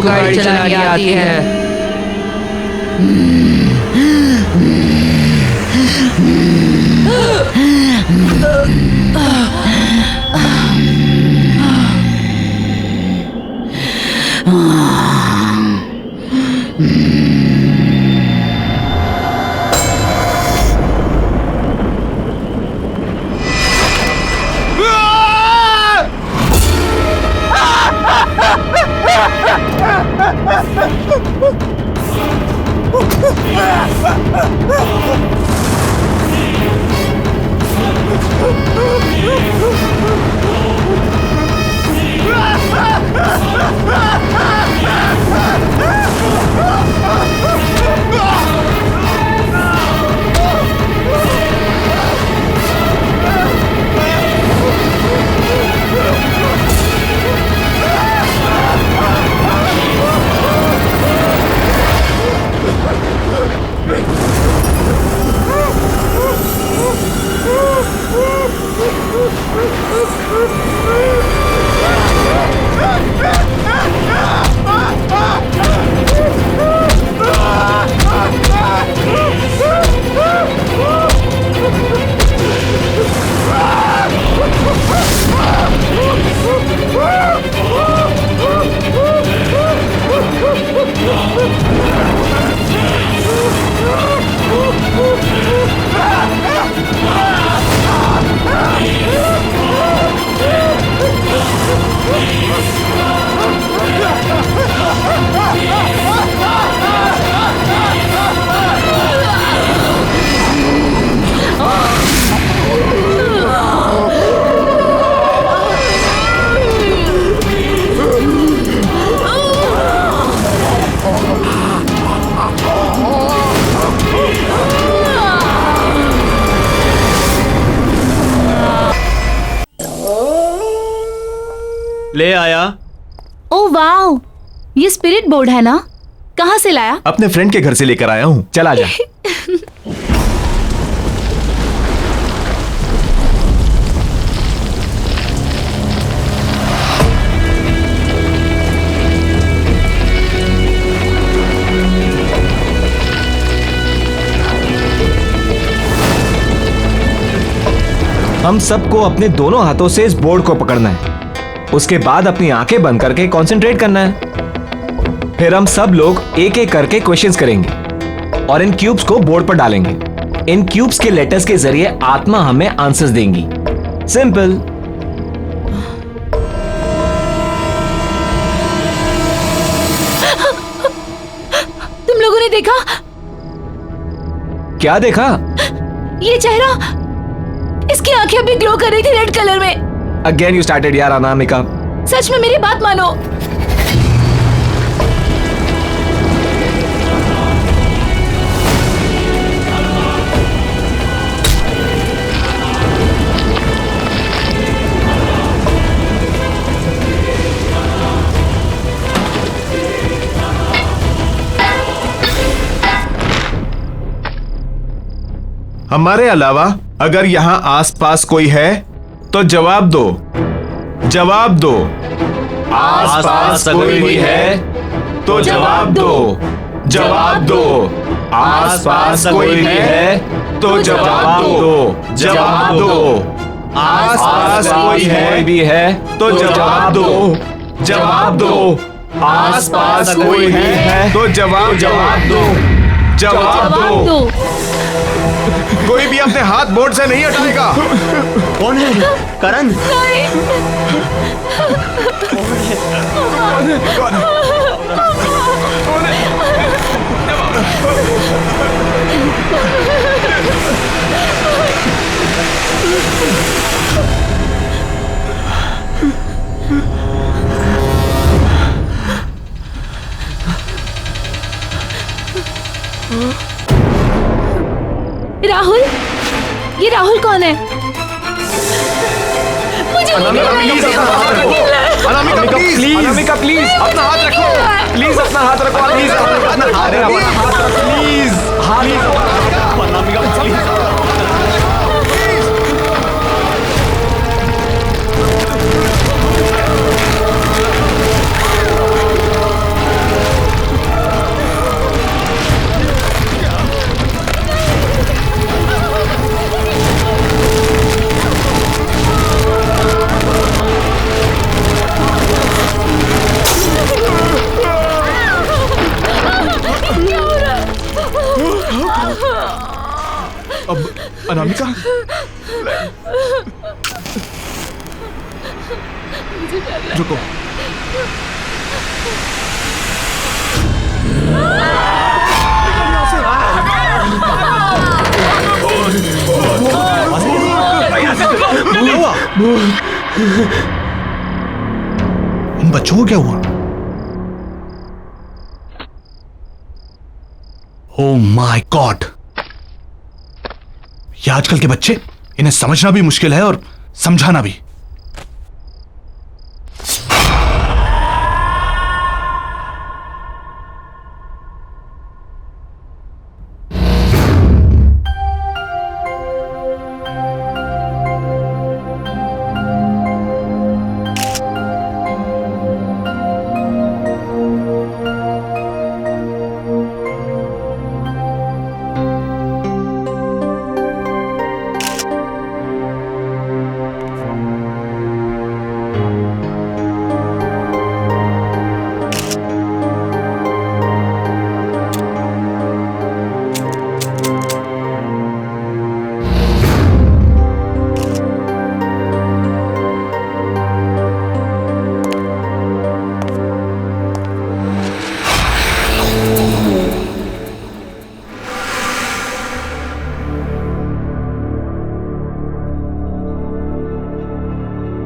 गाड़ी चलानी आती है। ले आया। ओह वाओ, ये स्पिरिट बोर्ड है ना? कहाँ से लाया? अपने फ्रेंड के घर से लेकर आया हूँ। चल आजा। हम सबको अपने दोनों हाथों से इस बोर्ड को पकड़ना है। उसके बाद अपनी आंखें बंद करके कंसंट्रेट करना है। फिर हम सब लोग एक एक करके क्वेश्चंस करेंगे और इन क्यूब्स को बोर्ड पर डालेंगे। इन क्यूब्स के लेटर्स के जरिए आत्मा हमें आंसर्स देंगी। सिंपल। तुम लोगों ने देखा? क्या देखा? ये चेहरा, इसकी आंखें अभी ग्लो कर रही थी रेड कलर में। अगेन यू स्टार्टेड यार अनामिका। सच में मेरी बात मानो। हमारे अलावा अगर यहाँ आसपास कोई है तो जवाब दो। जवाब दो। आसपास कोई भी है तो जवाब दो। जवाब दो। आसपास कोई है तो जवाब दो। जवाब दो। आसपास कोई भी है तो जवाब दो। जवाब दो। आसपास कोई है तो जवाब दो। जवाब दो। कोई भी अपने हाथ बोर्ड से नहीं हटाएगा। कौन है? करण? राहुल, ये राहुल कौन है? मुझे अनामिका प्लीज, अनामिका प्लीज अपना हाथ रखो। प्लीज अपना हाथ रखो। प्लीज अपना हाथ रखो। Please Anamika please. रुको। इन बच्चों को क्या हुआ? ओह माय गॉड, ये आजकल के बच्चे, इन्हें समझना भी मुश्किल है और समझाना भी।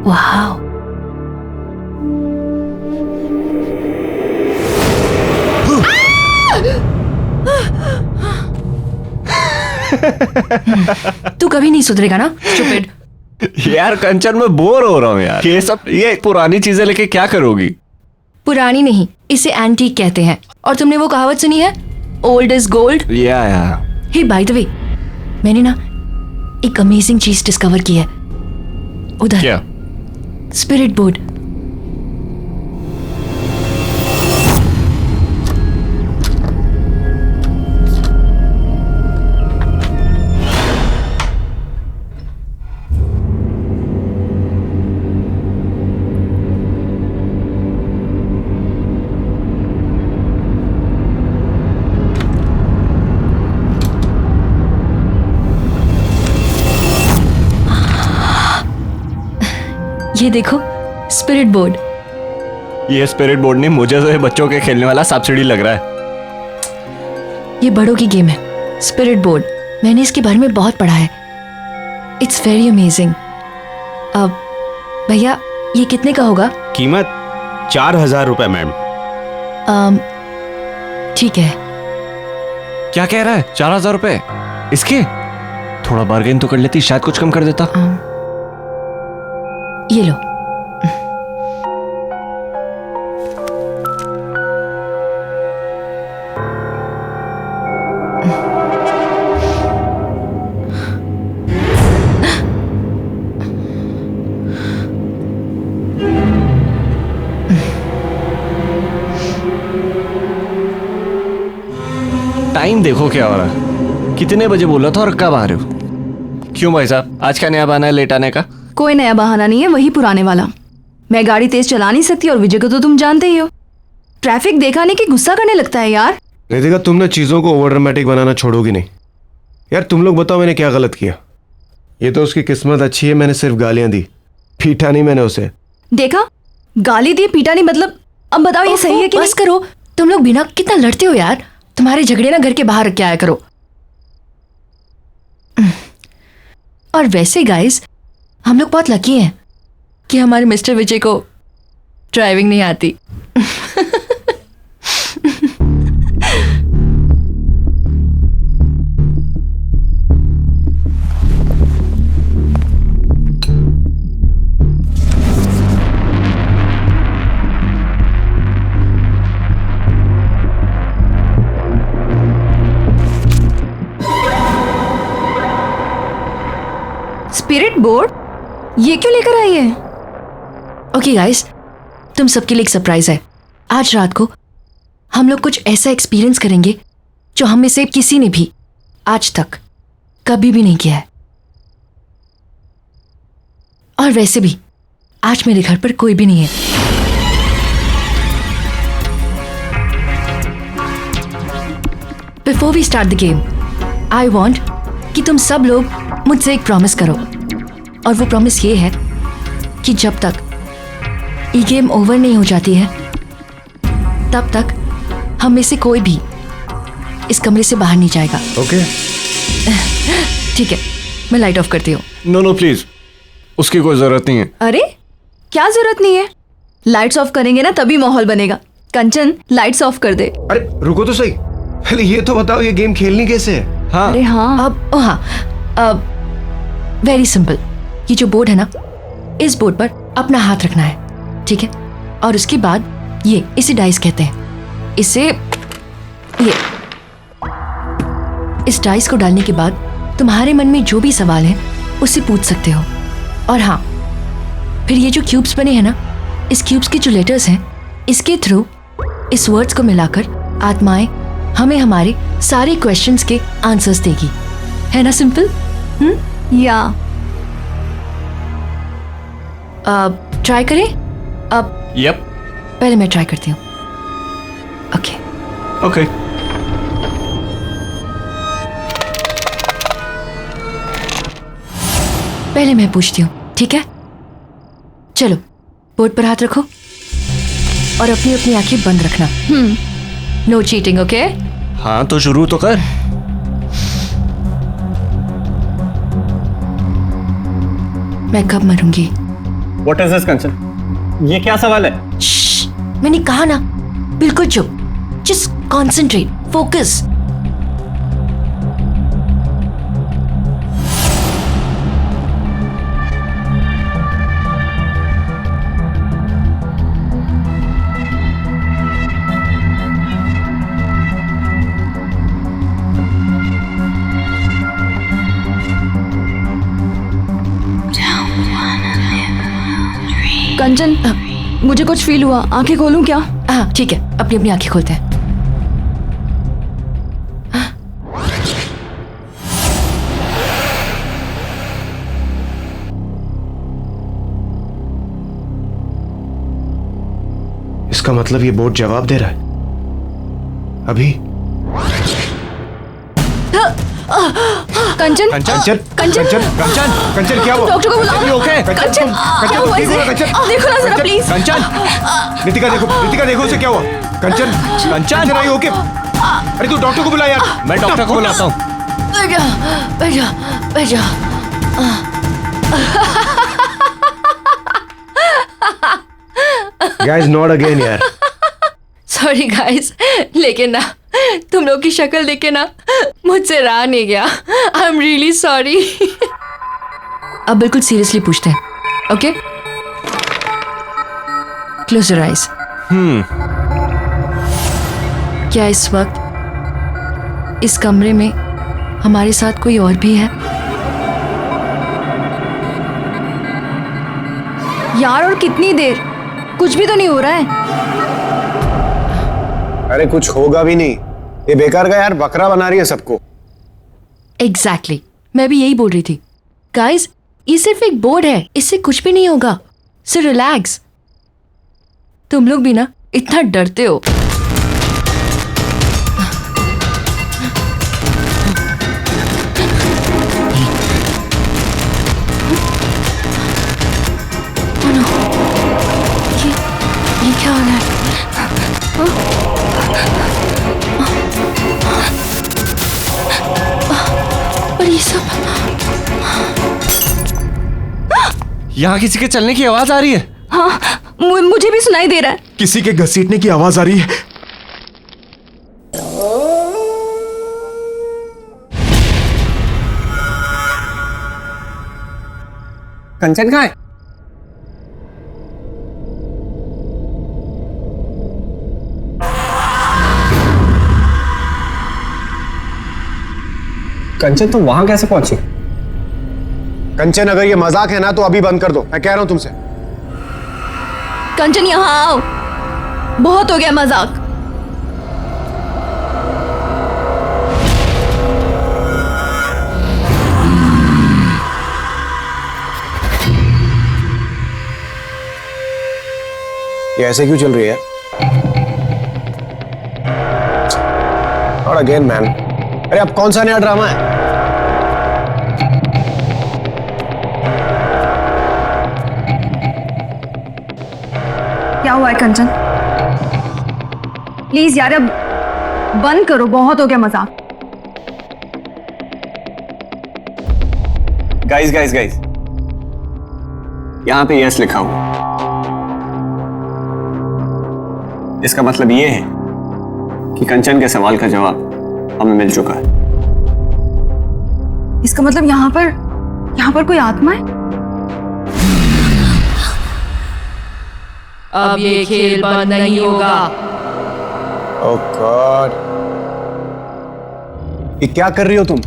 वाह, तू कभी नहीं सुधरेगा ना स्टूपिड। यार कंचन, मैं बोर हो रहा हूँ यार। ये पुरानी चीजें लेके क्या करोगी? पुरानी नहीं, इसे एंटीक कहते हैं। और तुमने वो कहावत सुनी है, ओल्ड इज गोल्ड? या हे बाय द वे, मैंने ना एक अमेजिंग चीज डिस्कवर की है उधर। क्या? Spirit board. ये देखो, स्पिरिट बोर्ड। ये स्पिरिट बोर्ड नहीं, मुझे तो ये बच्चों के खेलने वाला सब्सिडी लग रहा है। ये बड़ों की गेम है, स्पिरिट बोर्ड। मैंने इसके बारे में बहुत पढ़ा है। It's very amazing. अब भैया, ये कितने का होगा? कीमत 4000 रुपए मैम। ठीक है। क्या कह रहा है? 4000 रुपए इसके? थोड़ा बार्गेन तो कर लेती, शायद कुछ कम कर देता। ये लो। टाइम देखो क्या हो रहा है। कितने बजे बोला था और कब आ रहे हो? क्यों भाई साहब, आज का नया बहाना है लेट आने का? कोई नया बहाना नहीं है, वही पुराने वाला। मैं गाड़ी तेज चला नहीं सकती और विजय को तो तुम जानते ही हो। ट्रैफिक देखा नहीं कि गुस्सा करने लगता है यार। रितिका, तुम ना चीजों को ओवर ड्रामेटिक बनाना छोड़ोगी नहीं यार। तुम लोग बताओ मैंने क्या गलत किया? ये तो उसकी किस्मत अच्छी है, मैंने सिर्फ गालियां दी, पीटा नहीं मैंने उसे। देखा, गाली दी, पीटा नहीं, मतलब अब बताओ ये सही है कि बस करो, तुम लोग बिना कितना लड़ते हो यार। तुम्हारे झगड़े ना घर के बाहर रख के आया करो। और वैसे गाइस, हम लोग बहुत लकी हैं कि हमारे मिस्टर विजय को ड्राइविंग नहीं आती। स्पिरिट बोर्ड ये क्यों लेकर आई है? ओके गाइस, तुम सबके लिए एक सरप्राइज है। आज रात को हम लोग कुछ ऐसा एक्सपीरियंस करेंगे जो हम में से किसी ने भी आज तक कभी भी नहीं किया है। और वैसे भी आज मेरे घर पर कोई भी नहीं है। Before we start the game, I want कि तुम सब लोग मुझसे एक प्रॉमिस करो। और वो प्रॉमिस ये है कि जब तक ये गेम ओवर नहीं हो जाती है तब तक हम में से कोई भी इस कमरे से बाहर नहीं जाएगा। ओके ठीक है, मैं लाइट ऑफ करती हूँ। नो प्लीज, उसकी कोई जरूरत नहीं है। अरे क्या जरूरत नहीं है, लाइट्स ऑफ करेंगे ना तभी माहौल बनेगा। कंचन लाइट्स ऑफ कर दे। अरे रुको तो सही, पहले ये तो बताओ ये गेम खेलनी कैसे है? हाँ अरे हाँ, अब वेरी सिंपल। ये जो बोर्ड है ना, इस बोर्ड पर अपना हाथ रखना है, ठीक है? और उसके बाद इसे डाइस कहते हैं। इस डाइस को डालने के बाद तुम्हारे मन में जो भी सवाल है उससे पूछ सकते हो। और हाँ, फिर ये जो क्यूब्स बने हैं ना, इस क्यूब्स के जो लेटर्स हैं, इसके थ्रू इस वर्ड्स को मिलाकर आत्माएं हमें हमारे सारे क्वेश्चंस के आंसर्स देगी। है ना सिंपल? या ट्राई करें? अब यप पहले मैं ट्राई करती हूँ। Okay okay. पहले मैं पूछती हूँ, ठीक है? चलो बोर्ड पर हाथ रखो और अपनी अपनी आंखें बंद रखना। No cheating, okay? हाँ तो शुरू तो कर। मैं कब मरूंगी? What is this, कंचन? ये क्या सवाल है? श्श्श, मैंने कहा ना, बिल्कुल चुप। Just concentrate, focus. कंचन, मुझे कुछ फील हुआ, आंखें खोलूं क्या? हाँ ठीक है, अपनी अपनी आंखें खोलते हैं। इसका मतलब ये बोर्ड जवाब दे रहा है अभी। कंचन, कंचन कंचन, कंचन कंचन क्या हुआ? डॉक्टर को बुलाओ। ओके कंचन, क्या हुआ इसे? देखो ना जरा प्लीज। कंचन, नितिका देखो उसे क्या हुआ? कंचन कंचन, आई ओके? अरे तू डॉक्टर को बुला यार। मैं डॉक्टर को बुलाता हूँ। बैठ जा। गाइस नॉट अगेन यार। सॉरी गाइस, लेकिन ना तुम लोग की शक्ल देख के ना मुझसे रहा नहीं गया। I am really sorry. अब बिल्कुल सीरियसली पूछते हैं, ओके? Close your eyes. क्या इस वक्त इस कमरे में हमारे साथ कोई और भी है? यार और कितनी देर? कुछ भी तो नहीं हो रहा है। अरे कुछ होगा भी नहीं, ये बेकार का यार बकरा बना रही है सबको। एग्जैक्टली, मैं भी यही बोल रही थी। गाइस, ये सिर्फ एक बोर्ड है, इससे कुछ भी नहीं होगा। So relax. तुम लोग भी ना इतना डरते हो। Oh no, ये क्या हो रहा है? और ये सब यहाँ किसी के चलने की आवाज आ रही है। हाँ, मुझे भी सुनाई दे रहा है। किसी के घसीटने की आवाज आ रही है। कंचन कहाँ है? कंचन तुम वहां कैसे पहुंची? कंचन अगर ये मजाक है ना तो अभी बंद कर दो, मैं कह रहा हूं तुमसे। कंचन यहाँ आओ, बहुत हो गया मजाक। ये ऐसे क्यों चल रही है? और अगेन मैन, अरे अब कौन सा नया ड्रामा है? क्या हुआ है कंचन? प्लीज यार अब बंद करो, बहुत हो गया मजाक। गाइस गाइस गाइस, यहां पे यस लिखा हुआ, इसका मतलब ये है कि कंचन के सवाल का जवाब हमें मिल चुका है। इसका मतलब यहाँ पर कोई आत्मा है? अब ये खेल बंद नहीं होगा। ओह गॉड, ये क्या कर रही हो तुम?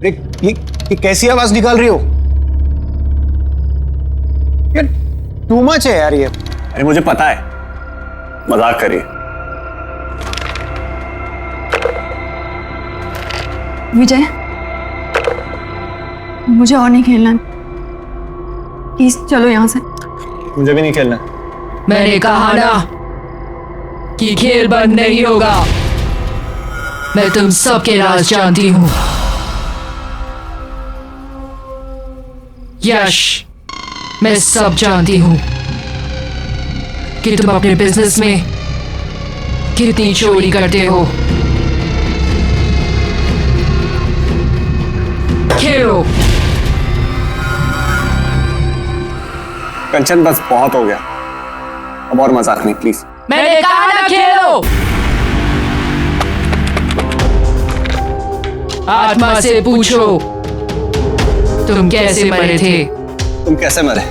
ये कैसी आवाज निकाल रही हो यार? टू मच है यार ये। अरे मुझे पता है, मजाक करिए। विजय, मुझे और नहीं खेलना, प्लीज चलो यहाँ से। मुझे भी नहीं खेलना। मैंने कहा ना कि खेल बंद नहीं होगा। मैं तुम सबके राज जानती हूं। यश, मैं सब जानती हूं कि तुम अपने बिजनेस में कितनी चोरी करते हो। खेलो। कंचन बस बहुत हो गया, अब और मजाक नहीं प्लीज। मैंने कहा ना खेलो। आत्मा से पूछो तुम कैसे मरे थे। तुम कैसे मरे?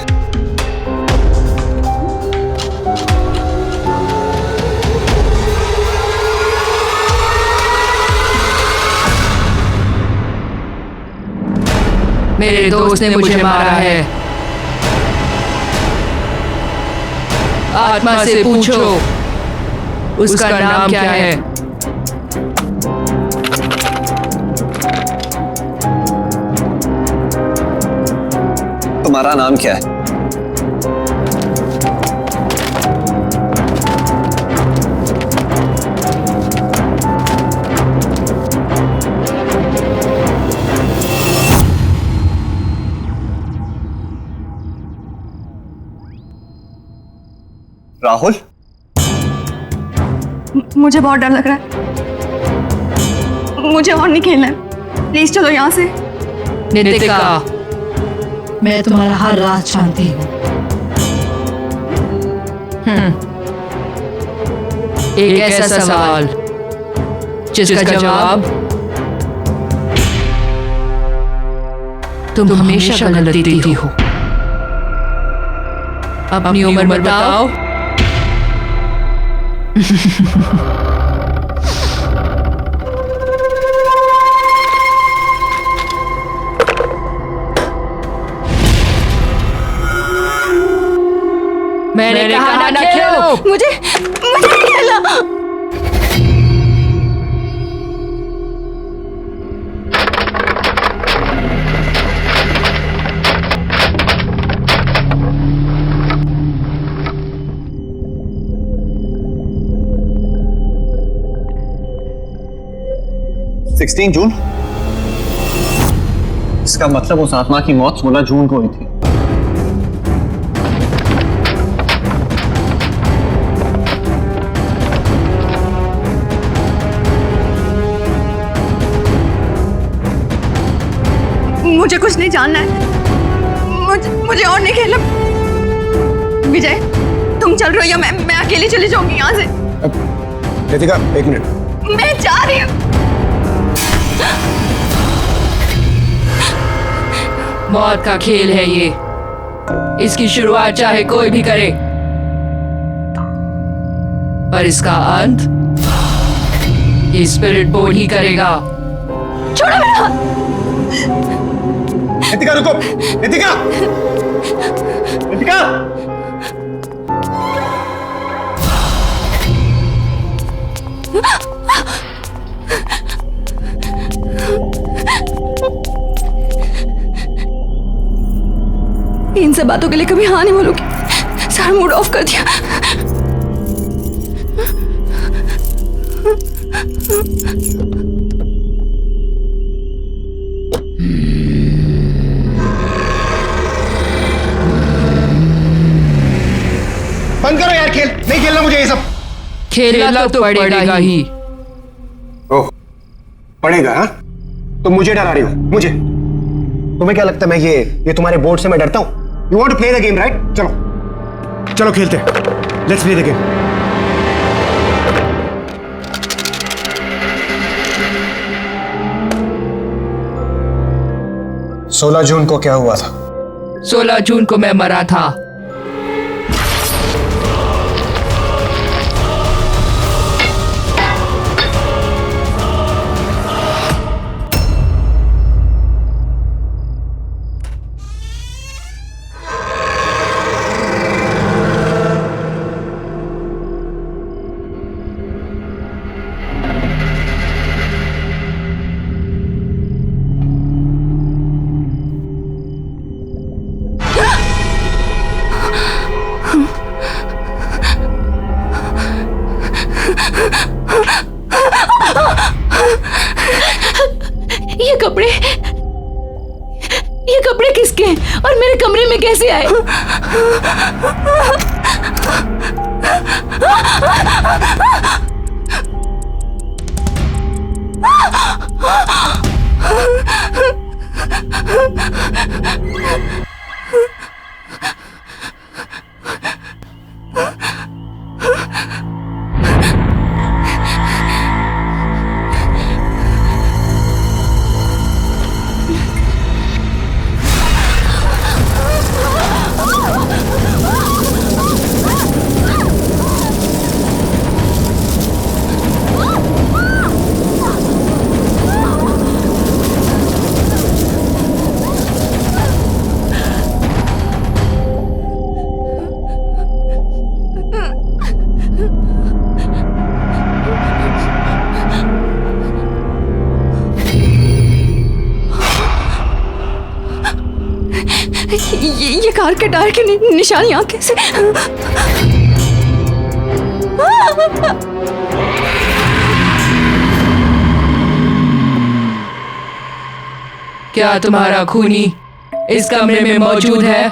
मेरे दोस्त ने मुझे मारा है। आत्मा से पूछो उसका नाम क्या है। तुम्हारा नाम क्या है? राहुल? मुझे बहुत डर लग रहा है, मुझे और नहीं खेलना है, प्लीज चलो यहाँ से। नितिका, मैं तुम्हारा हर राज जानती हूँ। एक ऐसा सवाल जिसका जवाब तुम हमेशा गलत देती हो। अपनी उम्र बताओ। मैंने कहा ना खेलो। मुझे नहीं खेलना। जून? इसका मतलब उस आत्मा की मौत 16 जून को हुई थी। मुझे कुछ नहीं जानना है, मुझे और नहीं खेलना। विजय, तुम चल रहे हो या मैं अकेली चली जाऊंगी यहाँ से? रितिका, एक मिनट। मैं जा रही हूँ। मौत का खेल है ये। इसकी शुरुआत चाहे कोई भी करे, पर इसका अंत ये स्पिरिट बोर्ड ही करेगा। छोड़ो मेरा हाथ। रितिका रुको, रितिका, रितिका। इन सब बातों के लिए कभी हाँ नहीं बोलूंगी। सारा मूड ऑफ कर दिया। बंद करो यार, खेल, नहीं खेलना मुझे ये सब। खेलना तो पड़ेगा ही। ओह, पड़ेगा हाँ? तुम मुझे डरा रही हो, मुझे? तुम्हें क्या लगता है मैं ये तुम्हारे बोर्ड से मैं डरता हूं? You want to play the game right? चलो चलो खेलते हैं, लेट्स प्ले द गेम। सोलह जून को क्या हुआ था? 16 जून को मैं मरा था। ये कपड़े किसके हैं और मेरे कमरे में कैसे आए? ये कार के टायर के निशान यहाँ कैसे? क्या तुम्हारा खूनी इस कमरे में मौजूद है?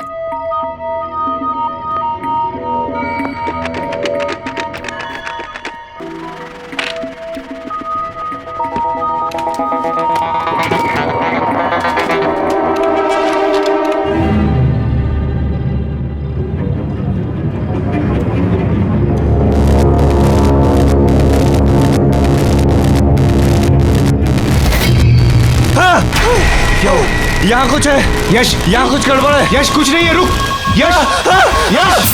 यहाँ कुछ है यश, यहाँ कुछ गड़बड़ है यश। कुछ नहीं है, रुक यश। यश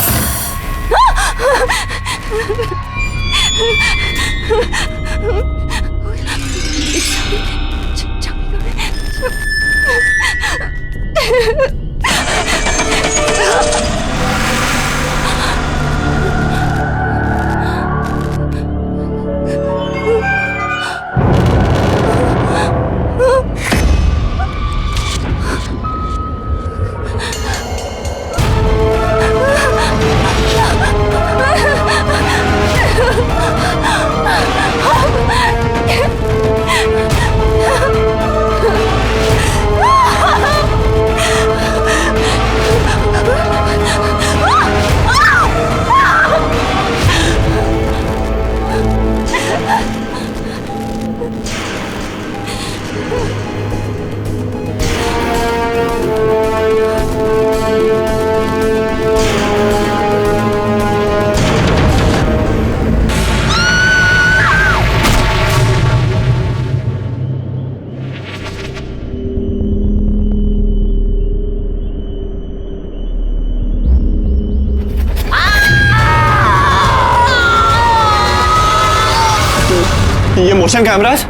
ये मोशन कैमरास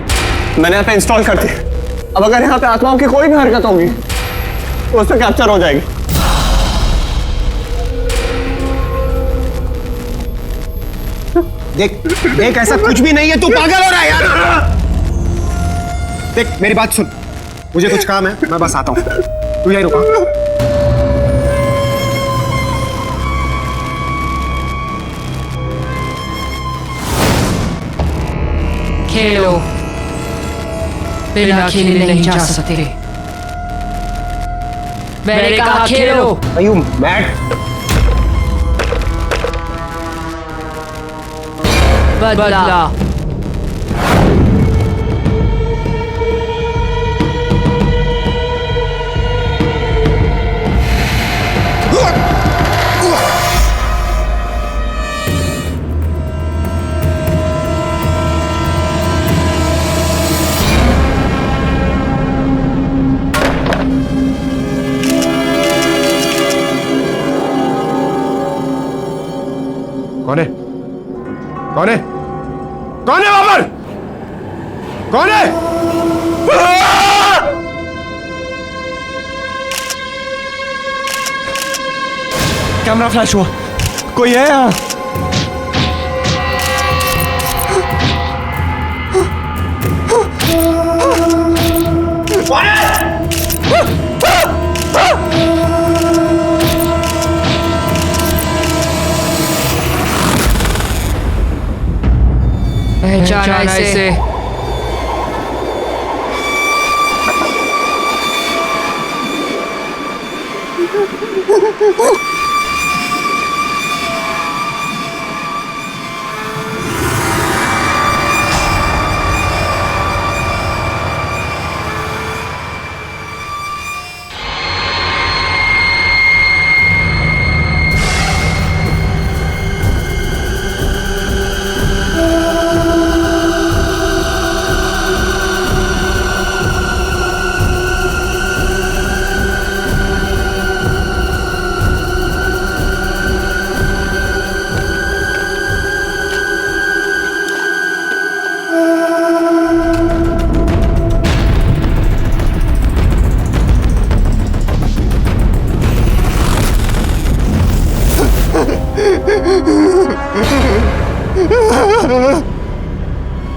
मैंने यहाँ पे इंस्टॉल कर दिए। अब अगर यहाँ पे आत्माओं की कोई भी हरकत होगी तो उससे कैप्चर हो जाएगी। देख देख, ऐसा कुछ भी नहीं है, तू पागल हो रहा है यार। देख मेरी बात सुन, मुझे कुछ काम है, मैं बस आता हूँ, तू यहीं रुका। खेलो, बिना खेले नहीं जा सकते। मैंने कहा खेलो। Are you mad? बदला। कौन है? कौन है? कौन है वहां पर? कौन है? कैमरा फ्लैश हुआ, कोई है यहाँ? पहचाना इसे।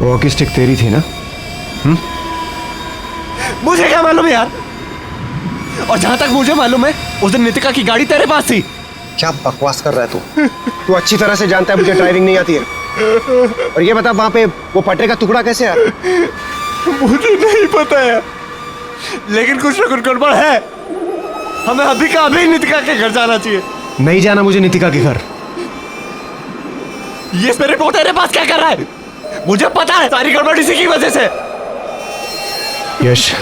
वॉकी स्टिक तेरी थी ना? मुझे क्या मालूम यार। और जहां तक मुझे मालूम है उस दिन नितिका की गाड़ी तेरे पास थी। क्या बकवास कर रहा है तू? तू अच्छी तरह से जानता है मुझे ड्राइविंग नहीं आती है। और ये बता वहां पे वो पटरे का टुकड़ा कैसे आया? मुझे नहीं पता है, लेकिन कुछ ना कुछ गड़बड़ है। हमें अभी का अभी नितिका के घर जाना चाहिए। नहीं जाना मुझे नितिका के घर। ये मेरे रिपोर्ट तेरे पास क्या कर रहा है? मुझे पता है सारी गड़बड़ इसी की वजह से। यश,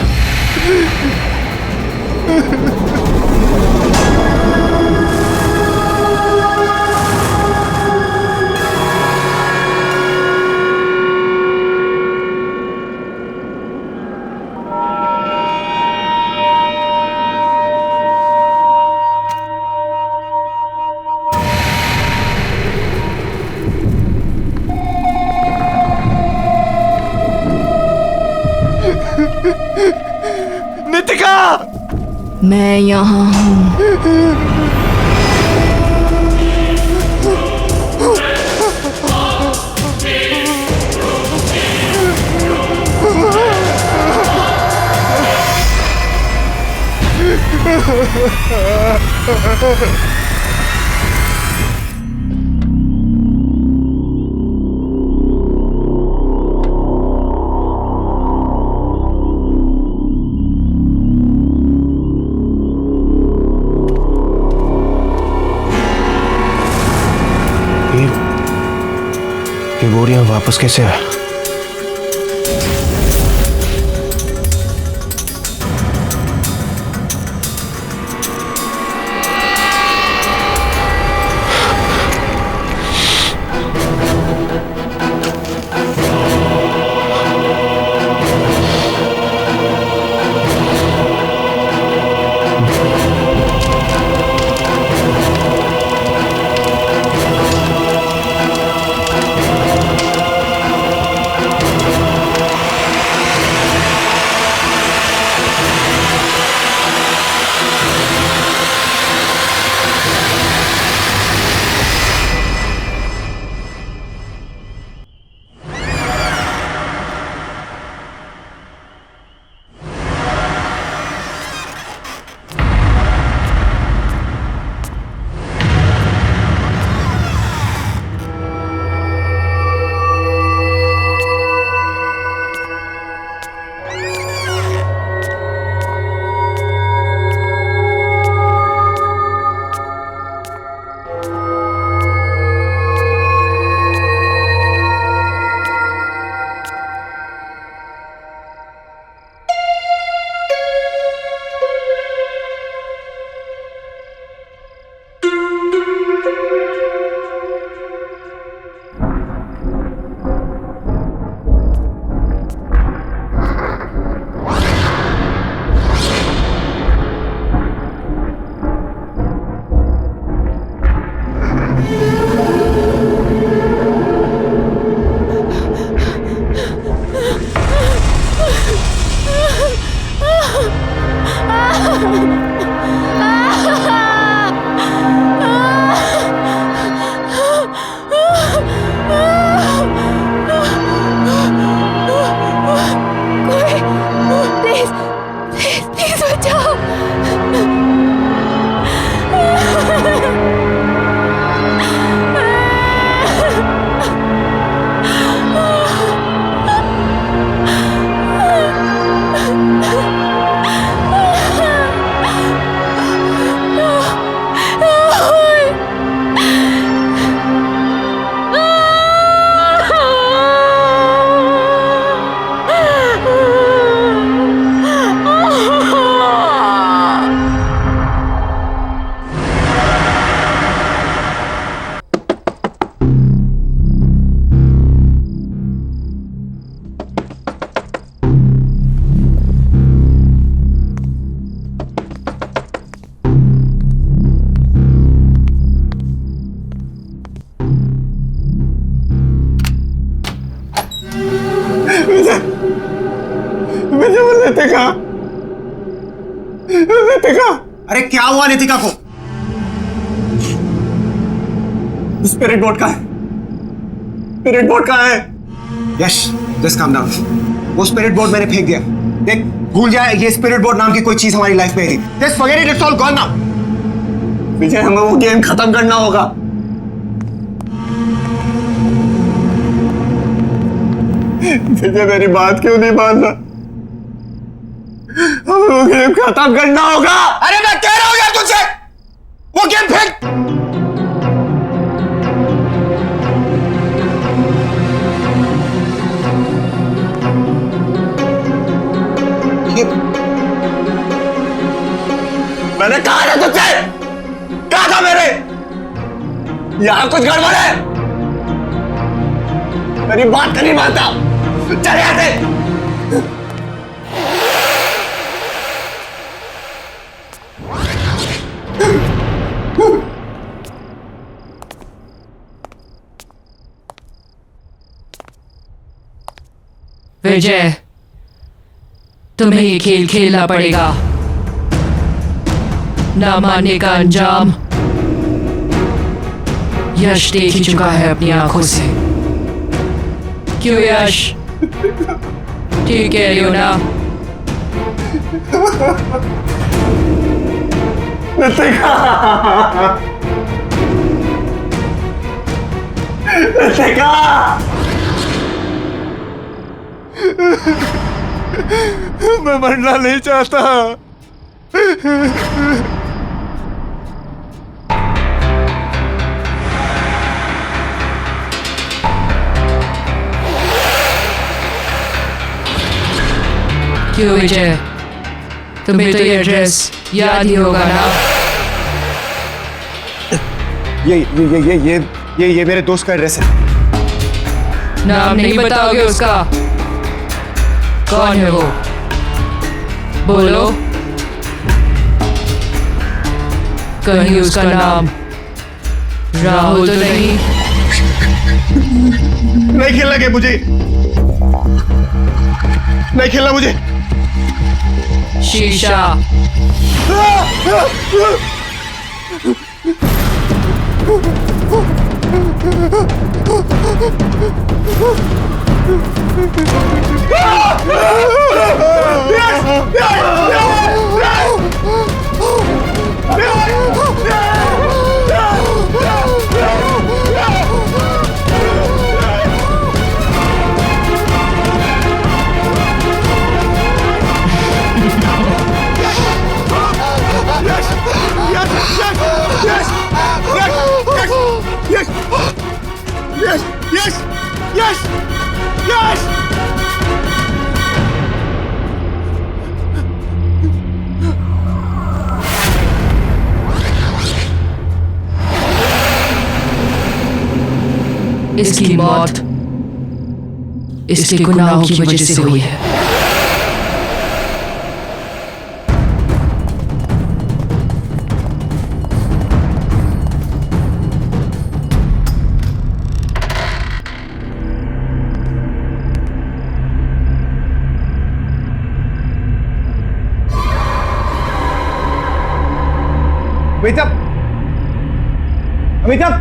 नितिका, मैं यहाँ हूँ। ये बोरियां वापस कैसे आया? क्या हुआ नितिका को? स्पिरिट बोर्ड का है, स्पिरिट बोर्ड का है। यश, जस्ट काम डाउन। वो स्पिरिट बोर्ड मैंने फेंक दिया। देख, भूल जाए ये स्पिरिट बोर्ड नाम की कोई चीज हमारी लाइफ में थी। Just forget it, it's all gone now. Vijay, हमें वो गेम खत्म करना होगा। विजय, मेरी बात क्यों नहीं मान रहा? हमें वो गेम खत्म करना होगा। अरे मैं कह रहा हूं यार तुझसे, वो गेम फेंक। मैंने कहा ना तुझसे, कहा था मेरे, यहां कुछ गड़बड़ है। मेरी बात नहीं मानता, चल यहां से। विजय, तुम्हें ये खेल खेलना पड़ेगा। ना मानने का अंजाम यश देख ही चुका है अपनी आंखों से। क्यों यश? ठीक कह रही हो ना? मैं मरना नहीं चाहता। क्यों विजय, तुम्हें तो ये एड्रेस याद ही होगा ना? ये मेरे दोस्त का एड्रेस है। नाम नहीं बताओगे उसका? कौन है वो? बोलो। कहीं उसका नाम राहुल तो नहीं? नहीं खेलना गेम मुझे, नहीं खेलना मुझे। शीशा। इसकी मौत इसके गुनाहों की वजह से हुई है। अमिताभ, अमिताभ,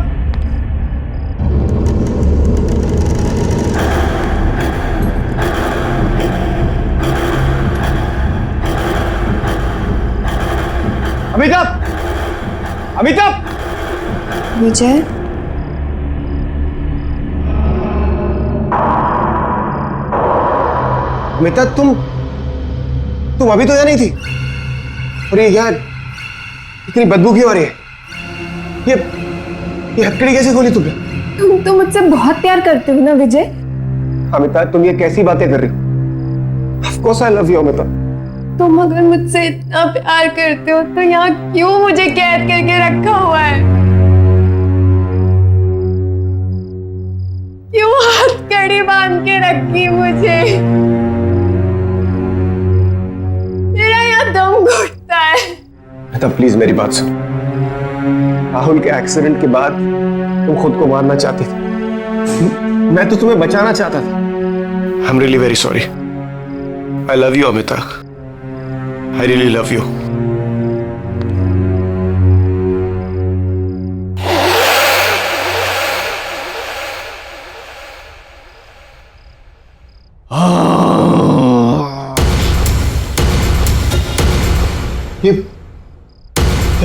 अमिताभ, अमिताभ। विजय, अमिताभ, तुम अभी तो यहाँ नहीं थी। और ये यहाँ इतनी बदबू क्यों आ रही है? ये हथकड़ी कैसे खोली तुमने? तुम तो मुझसे बहुत प्यार करते हो ना विजय? अमिताभ, तुम ये कैसी बातें कर रही हो? Of course I love you, Amitabh. तुम अगर मुझसे इतना प्यार करते हो तो यहाँ क्यों मुझे कैद करके रखा हुआ है? क्यों हथकड़ी बांध के रखी मुझे? मेरा यहाँ दम घुटता है। अमिताभ, प्लीज मेरी बात सुनो। राहुल के एक्सीडेंट के बाद तुम खुद को मारना चाहती थी। मैं तो तुम्हें बचाना चाहता था। I am really very sorry. I love you Amitabh. I really love you.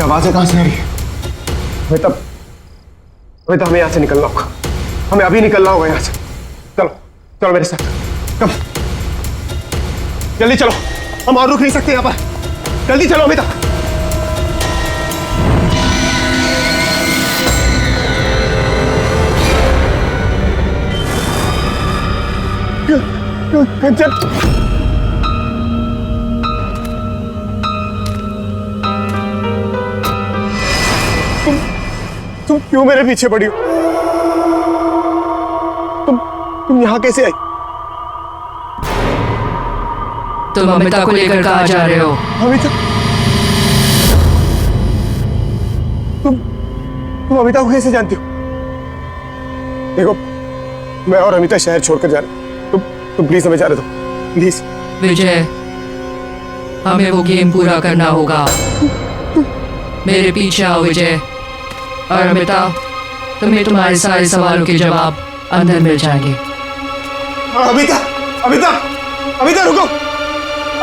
आवाजें कहां से आ रही है? हमें यहां से निकलना होगा। हमें अभी निकलना होगा यहां से। चलो चलो मेरे साथ, कम जल्दी चलो, हम और रुक नहीं सकते यहां पर। जल्दी चलो अमिता। चल तुम क्यों मेरे पीछे पड़ी हो? तुम यहां कैसे आई? तुम अमिता को लेकर कहाँ जा रहे हो? अमिता? तुम अमिता को कैसे जानती हो? देखो, मैं और अमिता शहर छोड़कर जा रहे हैं। तुम प्लीज हमें जाने दो, प्लीज। विजय, हमें वो गेम पूरा करना होगा। मेरे पीछे आओ विजय। और अमिता, तुम्हें तुम्हारे सारे सवालों के जवाब अंदर मिल जाएंगे। अमिता, अमिता, अमिता रुको!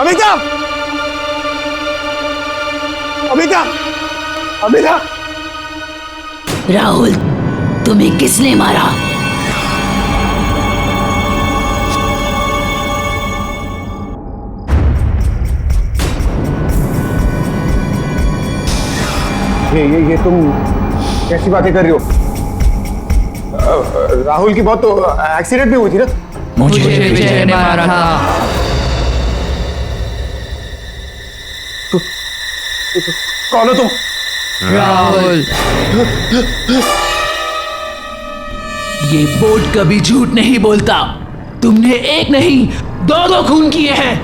अमिता, अमिता, अमिता! राहुल, तुम्हें किसने मारा? ये तुम कैसी बातें कर रही हो? राहुल की बहुत तो एक्सीडेंट भी हुई थी ना? मुझे विजय ने मारा था। कौन हो तुम? राहुल, ये बोर्ड कभी झूठ नहीं बोलता। तुमने एक नहीं, दो खून किए हैं।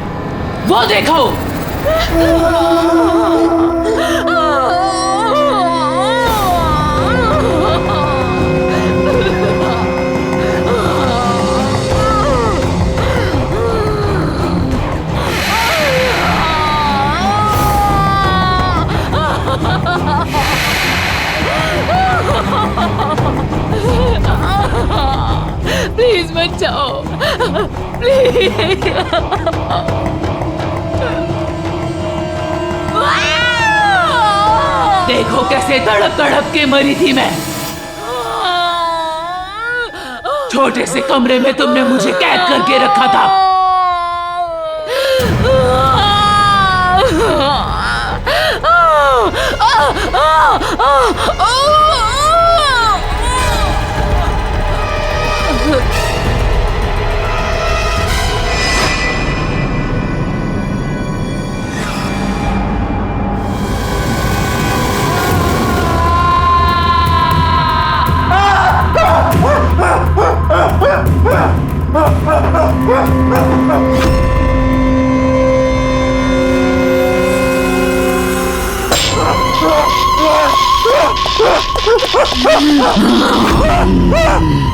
वो देखो। प्लीज बचाओ, प्लीज। देखो कैसे तड़प तड़प के मरी थी मैं। छोटे से कमरे में तुमने मुझे कैद करके रखा था।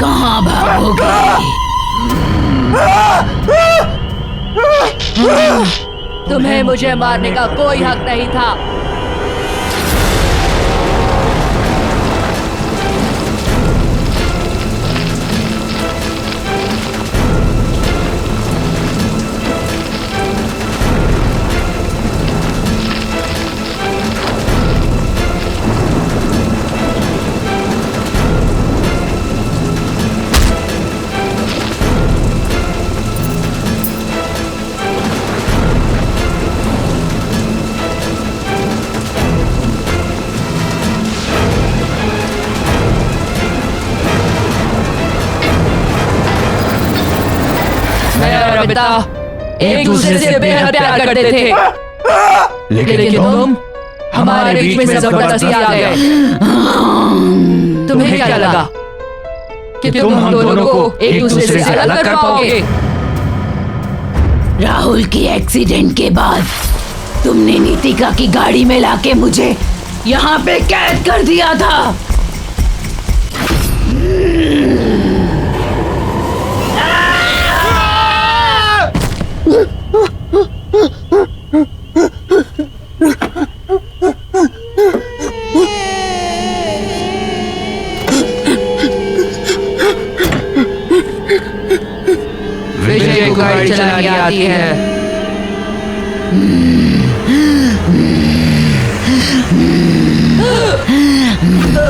कहाँ भागोगे? तुम्हें मुझे मारने का कोई हक नहीं था। अमिता एक दूसरे से बेहद प्यार करते थे, लेकिन तुम हमारे बीच में जबरदस्ती आ गए। तुम्हें क्या लगा कि तुम हम दोनों को एक दूसरे से अलग कर पाओगे? राहुल की एक्सीडेंट के बाद तुमने नीतिका की गाड़ी में लाके मुझे यहाँ पे कैद कर दिया था। विजय को गाड़ी चलानी आती है। Ah!